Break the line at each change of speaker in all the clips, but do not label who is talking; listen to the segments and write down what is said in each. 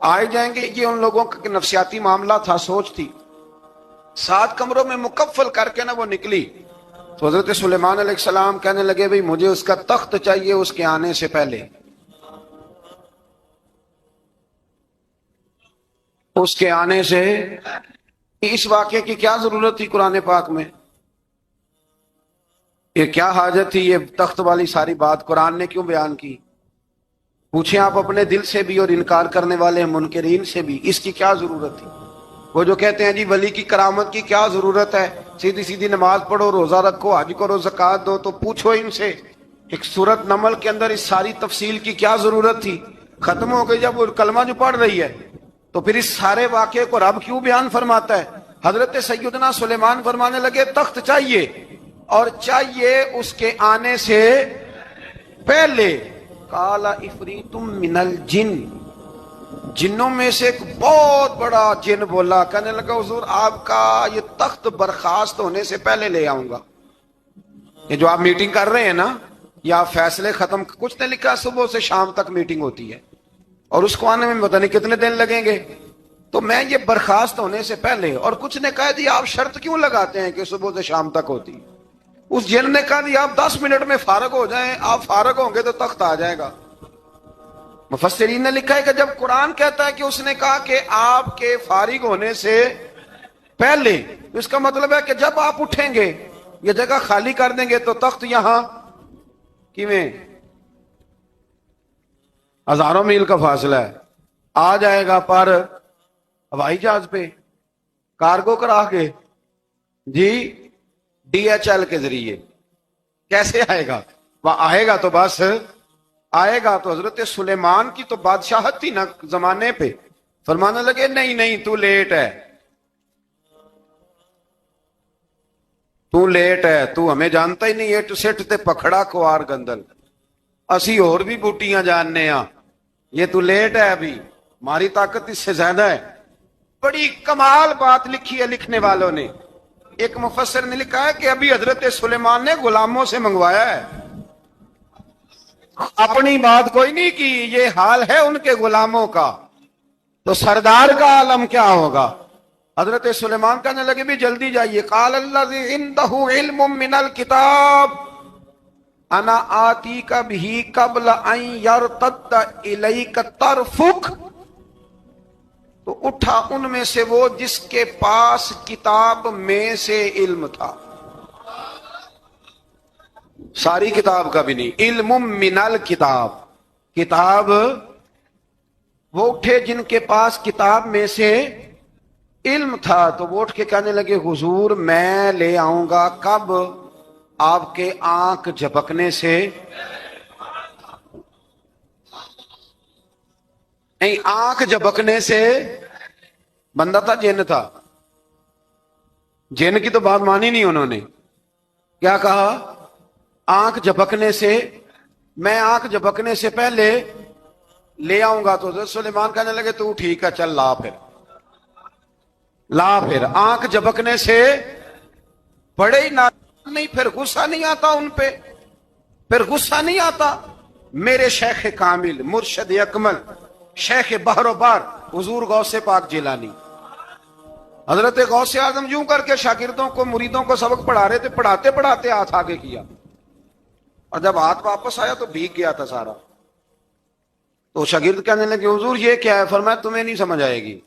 آئے جائیں گے. یہ ان لوگوں کا نفسیاتی معاملہ تھا, سوچ تھی. 7 کمروں میں مکفل کر کے نا وہ نکلی تو حضرت سلیمان علیہ السلام کہنے لگے بھئی مجھے اس کا تخت چاہیے اس کے آنے سے پہلے. اس کے آنے سے اس واقعے کی کیا ضرورت تھی قرآن پاک میں؟ یہ کیا حاجت تھی یہ تخت والی ساری بات قرآن نے کیوں بیان کی؟ پوچھیں آپ اپنے دل سے بھی اور انکار کرنے والے منکرین سے بھی, اس کی کیا ضرورت تھی؟ وہ جو کہتے ہیں جی ولی کی کرامت کی کیا ضرورت ہے, سیدھی سیدھی نماز پڑھو, روزہ رکھو, حج کرو, زکوٰۃ دو, تو پوچھو ان سے ایک سورت نمل کے اندر اس ساری تفصیل کی کیا ضرورت تھی؟ ختم ہو گئی جب وہ کلمہ جو پڑھ رہی ہے تو پھر اس سارے واقعے کو رب کیوں بیان فرماتا ہے؟ حضرت سیدنا سلیمان فرمانے لگے تخت چاہیے, اور چاہیے اس کے آنے سے پہلے. قال عفریت من الجن, جنوں میں سے ایک بہت بڑا جن بولا, کہنے لگا حضور آپ کا یہ تخت برخاست ہونے سے پہلے لے آؤں گا. یہ جو آپ میٹنگ کر رہے ہیں نا, یا فیصلے ختم, کچھ نے لکھا صبح سے شام تک میٹنگ ہوتی ہے اور اس کو آنے میں پتہ نہیں کتنے دن لگیں گے, تو میں یہ برخاست ہونے سے پہلے. اور کچھ نے کہا جی آپ شرط کیوں لگاتے ہیں کہ صبح سے شام تک ہوتی ہے؟ اس جن نے کہا جی آپ 10 منٹ میں فارغ ہو جائیں, آپ فارغ ہوں گے تو تخت آ جائے گا. مفسرین نے لکھا ہے کہ جب قرآن کہتا ہے کہ اس نے کہا کہ آپ کے فارغ ہونے سے پہلے, اس کا مطلب ہے کہ جب آپ اٹھیں گے یہ جگہ خالی کر دیں گے تو تخت یہاں کیویں, ہزاروں میل کا فاصلہ ہے, آ جائے گا پر ہوائی جہاز پہ, کارگو کرا کے, جی DHL کے ذریعے. کیسے آئے گا؟ وہ آئے گا تو بس آئے گا. تو حضرت سلیمان کی تو بادشاہت تھی نا زمانے پہ, فرمانے لگے نہیں نہیں تو لیٹ ہے, تو لیٹ ہے, تو ہمیں جانتا ہی نہیں, ایٹ سٹ تے پکھڑا کوار گندل, اسی اور بھی بوٹیاں جاننے ہاں, یہ تو لیٹ ہے, ابھی ہماری طاقت اس سے زیادہ ہے. بڑی کمال بات لکھی ہے لکھنے والوں نے. ایک مفسر نے لکھا ہے کہ ابھی حضرت سلیمان نے غلاموں سے منگوایا ہے, اپنی بات کوئی نہیں کی, یہ حال ہے ان کے غلاموں کا, تو سردار کا عالم کیا ہوگا؟ حضرت سلیمان کہنے لگے بھی جلدی جائیے. قال الذی عنده علم من الکتاب انا آتیک بہ قبل ان یرتد الیک طرفک. تو اٹھا ان میں سے وہ جس کے پاس کتاب میں سے علم تھا, ساری کتاب کا بھی نہیں, علم من الکتاب, کتاب. وہ اٹھے جن کے پاس کتاب میں سے علم تھا, تو وہ اٹھ کے کہنے لگے حضور میں لے آؤں گا. کب؟ آپ کے آنکھ جھپکنے سے نہیں, آنکھ جھپکنے سے. بندہ تھا جن تھا, جن کی تو بات مانی نہیں انہوں نے. کیا کہا؟ آنکھ جھپکنے سے, میں آنکھ جھپکنے سے پہلے لے آؤں گا. تو حضرت سلیمان کہنے لگے تو ٹھیک ہے چل لا پھر, لا پھر. آنکھ جھپکنے سے بڑے ہی نہیں, پھر غصہ نہیں آتا ان پہ, پھر غصہ نہیں آتا. میرے شیخ کامل, مرشد اکمل, شیخ بحر و بار حضور غوث پاک جیلانی, حضرت غوث اعظم یوں کر کے شاگردوں کو, مریدوں کو سبق پڑھا رہے تھے, پڑھاتے پڑھاتے ہاتھ آگے کیا, اور جب ہاتھ واپس آیا تو بھیگ گیا تھا سارا. تو شاگرد کہنے لگے حضور یہ کیا ہے؟ فرمایا تمہیں نہیں سمجھ آئے گی,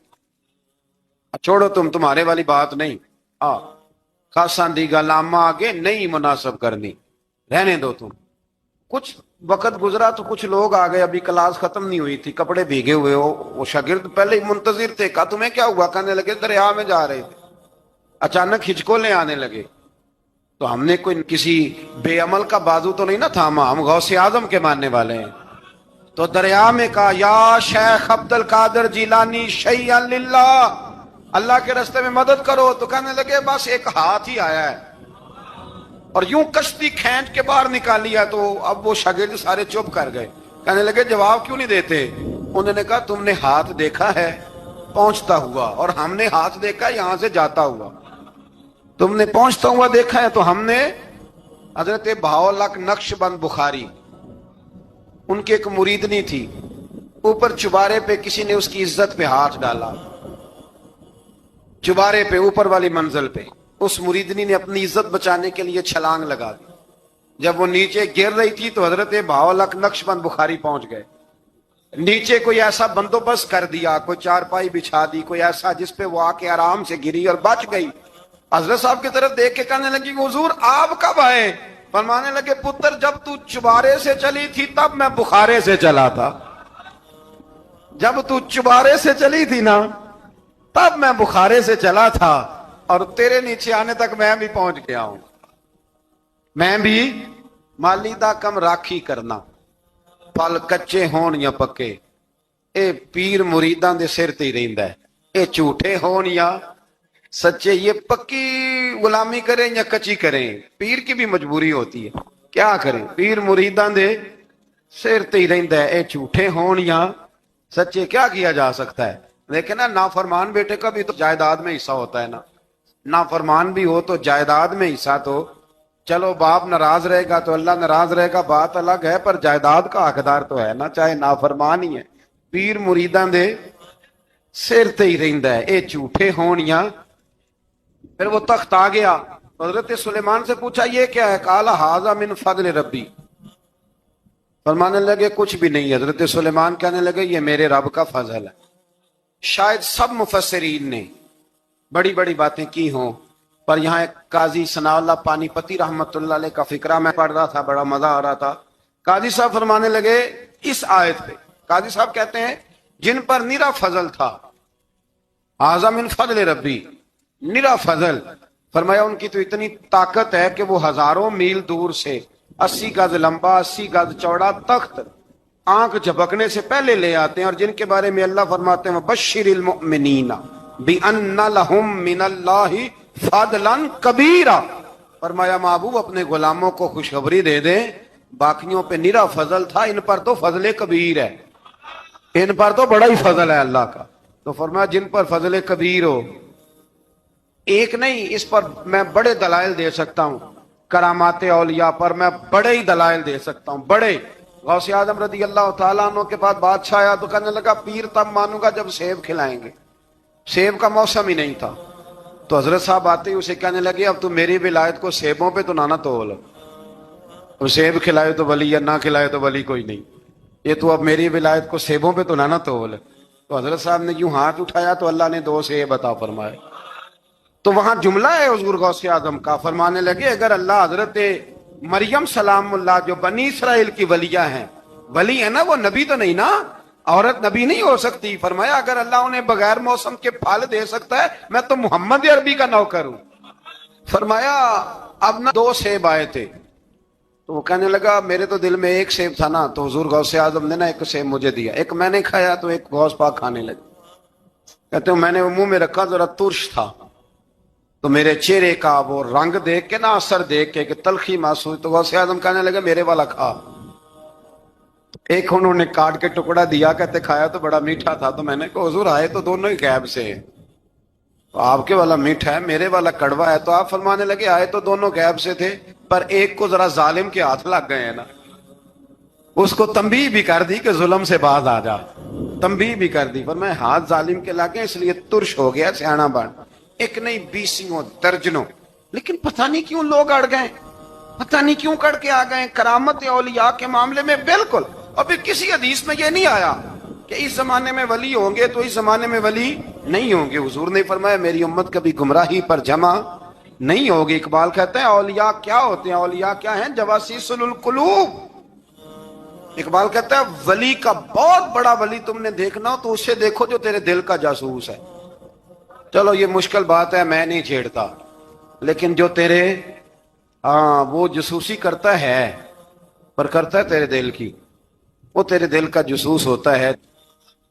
چھوڑو تمہارے والی بات نہیں, خاصاں دی گل آما آگے نہیں مناسب کرنی, رہنے دو تم. کچھ وقت گزرا تو کچھ لوگ آ گئے, ابھی کلاس ختم نہیں ہوئی تھی, کپڑے بھیگے ہوئے ہو. وہ شاگرد پہلے ہی منتظر تھے, کہا تمہیں کیا ہوا؟ کہنے لگے دریا میں جا رہے تھے, اچانک ہچکولیں آنے لگے. تو ہم نے کوئی کسی بے عمل کا بازو تو نہیں نہ تھاما, ہم غوث اعظم کے ماننے والے ہیں. تو دریا میں کہا یا شیخ عبد القادر جیلانی شیئا للہ, اللہ کے راستے میں مدد کرو. تو کہنے لگے بس ایک ہاتھ ہی آیا ہے, اور یوں کشتی کھینچ کے باہر نکالی ہے. تو اب وہ شاگرد سارے چپ کر گئے, کہنے لگے جواب کیوں نہیں دیتے؟ انہوں نے کہا تم نے ہاتھ دیکھا ہے پہنچتا ہوا, اور ہم نے ہاتھ دیکھا ہے یہاں سے جاتا ہوا. تم نے پہنچتا ہوا دیکھا ہے, تو ہم نے حضرت بہاؤالحق نقشبند بخاری, ان کی ایک مریدنی تھی, اوپر چبارے پہ کسی نے اس کی عزت پہ ہاتھ ڈالا، چبارے پہ، اوپر والی منزل پہ، اس مریدنی نے اپنی عزت بچانے کے لیے چھلانگ لگا دی۔ جب وہ نیچے گر رہی تھی تو حضرت بہاولک نقشبند بخاری پہنچ گئے، نیچے کوئی ایسا بندوبست کر دیا، کوئی چارپائی بچھا دی، کوئی ایسا جس پہ وہ آ کے آرام سے گری اور بچ گئی۔ حضرت صاحب کی طرف دیکھ کے کہنے لگی کہ حضور آپ کب آئے؟ فرمانے لگے پتر جب تو چبارے سے چلی تھی تب میں بخارے سے چلا تھا، جب تو چبارے سے چلی تھی نا تب میں بخارے سے چلا تھا، اور تیرے نیچے آنے تک میں بھی پہنچ گیا ہوں۔ میں بھی مالیدہ کم راکھی کرنا، پل کچے ہون یا پکے، اے پیر مریداں دے سر تے ہی رہندا ہے، اے جھوٹے ہون یا سچے، یہ پکی غلامی کریں یا کچی کریں، پیر کی بھی مجبوری ہوتی ہے، کیا کریں، پیر مریداں دے سر تے ہی رہندا ہے، اے جھوٹے ہون یا سچے، کیا کیا جا سکتا ہے۔ لیکن نا نافرمان بیٹے کا بھی تو جائیداد میں حصہ ہوتا ہے نا، نافرمان بھی ہو تو جائیداد میں حصہ تو، چلو باپ ناراض رہے گا تو اللہ ناراض رہے گا، بات الگ ہے، پر جائیداد کا حقدار تو ہے نا، چاہے نافرمان ہی ہے۔ پیر مریداں دے سر تے ہی رہندا ہے، اے جھوٹے ہون یا۔ پھر وہ تخت آ گیا، حضرت سلیمان سے پوچھا یہ کیا ہے؟ قال ھذا من فضل ربی، فرمانے لگے کچھ بھی نہیں۔ حضرت سلیمان کہنے لگے یہ میرے رب کا فضل ہے۔ شاید سب مفسرین نے بڑی بڑی باتیں کی ہوں، پر یہاں ایک قاضی ثناء اللہ پانی پتی رحمت اللہ علیہ کا فقرہ میں پڑھ رہا تھا، بڑا مزہ آ رہا تھا۔ قاضی صاحب فرمانے لگے اس آیت پہ، قاضی صاحب کہتے ہیں جن پر نرا فضل تھا، ھذا من فضل ربی، نرا فضل، فرمایا ان کی تو اتنی طاقت ہے کہ وہ ہزاروں میل دور سے 80 گز لمبا 80 گز چوڑا تخت آنکھ جھپکنے سے پہلے لے آتے ہیں، اور جن کے بارے میں اللہ فرماتے ہیں بشر المؤمنین بِأَنَّ لَهُم مِّنَ اللَّهِ فَضْلًا كَبِيرًا، فرمایا محبوب اپنے غلاموں کو خوشخبری دے دیں، باقیوں پہ نرا فضل تھا، ان پر تو فضل کبیر ہے، ان پر تو بڑا ہی فضل ہے اللہ کا۔ تو فرمایا جن پر فضل کبیر ہو، ایک نہیں، اس پر میں بڑے دلائل دے سکتا ہوں، کرامات اولیاء پر میں بڑے ہی دلائل دے سکتا ہوں، بڑے۔ غوث اعظم رضی اللہ تعالیٰ عنہ کے پاس بادشاہ آیا تو کہنے لگا پیر تب مانوں گا جب سیب کھلائیں گے، سیب کا موسم ہی نہیں تھا۔ تو حضرت صاحب آتے ہی اسے کہنے لگے اب تو میری ولایت کو سیبوں پہ تو نہ تول، وہ سیب کھلائے تو ولی یا نہ کھلائے تو ولی کوئی نہیں، یہ تو اب میری ولایت کو سیبوں پہ تو نہ تول۔ تو حضرت صاحب نے یوں ہاتھ اٹھایا تو اللہ نے 2 سیب عطا فرمائے۔ تو وہاں جملہ ہے حضور غوث اعظم کا، فرمانے لگے اگر اللہ حضرت مریم سلام اللہ جو بنی اسرائیل کی ولیہ ہیں، ولی ہے نا، وہ نبی تو نہیں نا، عورت نبی نہیں ہو سکتی، فرمایا اگر اللہ انہیں بغیر موسم کے پھل دے سکتا ہے میں تو محمد عربی کا نوکر ہوں۔ فرمایا اب نہ 2 سیب آئے تھے، تو وہ کہنے لگا میرے تو دل میں 1 سیب تھا نا، تو حضور غوث اعظم نے نا 1 سیب مجھے دیا، 1 میں نے کھایا تو 1 غوث پاک کھانے لگے۔ کہتے ہیں میں نے منہ میں رکھا، ذرا ترش تھا، تو میرے چہرے کا وہ رنگ دیکھ کے نا، اثر دیکھ کے کہ تلخی محسوس، تو غوث اعظم کہنے لگے میرے والا کھا۔ 1 انہوں نے کاٹ کے ٹکڑا دیا، کہتے کھایا تو بڑا میٹھا تھا، تو میں نے کہا حضور آئے تو دونوں ہی غیب سے ہیں، تو آپ کے والا میٹھا ہے میرے والا کڑوا ہے، تو آپ فرمانے لگے آئے تو دونوں غیب سے تھے، پر ایک کو ذرا ظالم کے ہاتھ لگ گئے ہیں نا، اس کو تنبیہ بھی کر دی کہ ظلم سے باز آ جا، تنبیہ بھی کر دی، پر میں ہاتھ ظالم کے لگے اس لیے ترش ہو گیا، سیانا بن۔ 1 نہیں 20 درجنوں، لیکن پتہ نہیں کیوں لوگ اڑ گئے، پتہ نہیں کیوں کڑ کے آ گئے کرامت اولیاء کے معاملے میں۔ بالکل، اور پھر کسی حدیث میں یہ نہیں آیا کہ اس زمانے میں ولی ہوں گے تو اس زمانے میں ولی نہیں ہوں گے۔ حضور نے فرمایا میری امت کبھی گمراہی پر جمع نہیں ہوگی۔ اقبال کہتا ہے اولیاء کیا ہوتے ہیں؟ اولیاء کیا ہیں؟ جواسیس القلوب۔ اقبال کہتا ہے ولی کا بہت بڑا ولی تم نے دیکھنا ہو تو اسے دیکھو جو تیرے دل کا جاسوس ہے۔ چلو یہ مشکل بات ہے، میں نہیں چھیڑتا، لیکن جو تیرے وہ جاسوسی کرتا ہے، پر کرتا ہے تیرے دل کی، وہ تیرے دل کا جاسوس ہوتا ہے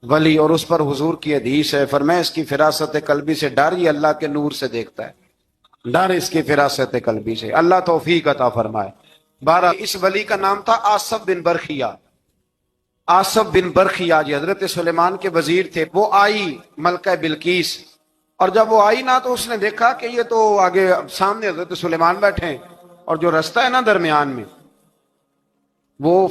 ولی۔ اور اس پر حضور کی حدیث ہے، فرمایا اس کی فراست قلبی سے ڈر، یہ اللہ کے نور سے دیکھتا ہے، ڈر اس کی فراست قلبی سے، اللہ توفیق عطا فرمائے۔ 12 اس ولی کا نام تھا آصف بن برخیہ۔ آصف بن برخیہ جی حضرت سلیمان کے وزیر تھے۔ وہ آئی ملکہ بلقیس، اور جب وہ آئی نا تو اس نے دیکھا کہ یہ تو آگے سامنے حضرت سلیمان بیٹھے ہیں، اور جو رستہ ہے نا درمیان میں وہ